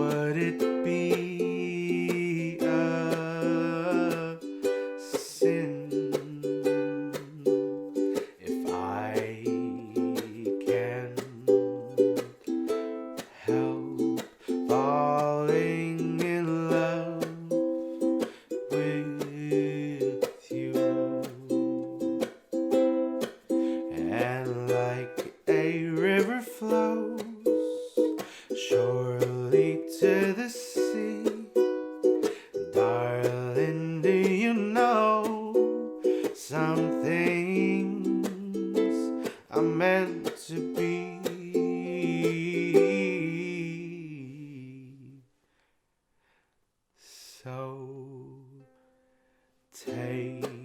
would it be a sin if I can help falling in love with you? And like a river flows surely to the sea, darling, do you know some things are meant to be? So take